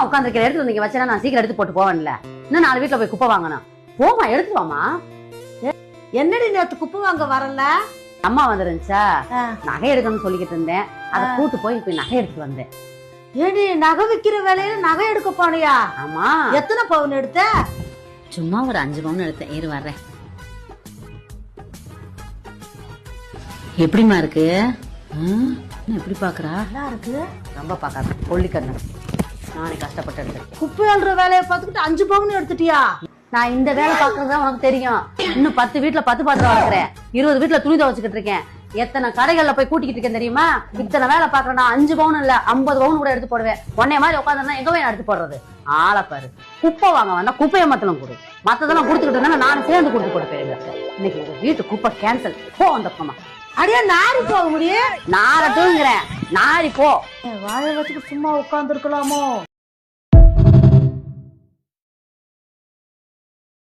உட்காந்துருக்க எடுத்து நீங்க வச்சா நான் சீக்கிரம் எடுத்து போட்டு போவேன்ல. இன்னும் 4 வீட்டுல போய் குப்பை வாங்கணும். போமா எடுத்து வாமா. என்னடி நேத்து குப்பை வாங்க வரல? அம்மா வந்துருந்துச்சா, நகை எடுக்கணும்னு சொல்லிக்கிட்டு இருந்தேன். அதை கூட்டு போய் நகை எடுத்து வந்தேன். ஏடி நகை விக்கிற வேலையில நகை எடுக்க போனியா? ஆமா. எத்தனை பவுன் எடுத்த? சும்மா ஒரு 5 பவுன் எடுத்தேன். இரு வர்றேன். எப்படிமா இருக்கு? எப்படி பாக்குறா? நல்லா இருக்கு. ரொம்ப பாக்காத கொல்லிக்கண்ணு. நானே கஷ்டப்பட்டு எடுத்தேன். குப்பை அள்ளுற வேலையை பார்த்துக்கிட்டு 5 பவுன் எடுத்துட்டியா? நான் இந்த வேலை பாக்குறதுதான் உனக்கு தெரியும். இன்னும் 10 வீட்டுல 10 பாத்திரம் வளர்க்குறேன். 20 வீட்டுல துணி துவச்சுக்கிட்டு இருக்கேன். எத்தனை கடைகள்ல போய் கூட்டிக்கிட்டு இருக்கேன் தெரியுமா? இத்தனை வேலை பாக்குறேன்னா 5 பவுன் இல்ல 50 பவுன் கூட எடுத்து போடுவேன். உன்னைய மாதிரி உட்காந்துருந்தா எங்க போய் எடுத்து போடுறது? ஆளப்பாரு. குப்பை வாங்க வந்தா குப்பையை மத்தலாம் கொடு. மத்ததெல்லாம் கொடுத்துக்கிட்டு இருந்தா நானும் சேர்ந்து கொடுத்து கொடுப்பேன். இன்னைக்கு வீட்டு குப்பை கேன்சல். போ அந்த பக்கமா. அடியா நாரி போக முடியும். நாரட்டுங்கிறேன். நாரி போ. வாழை வச்சுட்டு சும்மா உட்கார்ந்து இருக்கலாமோ?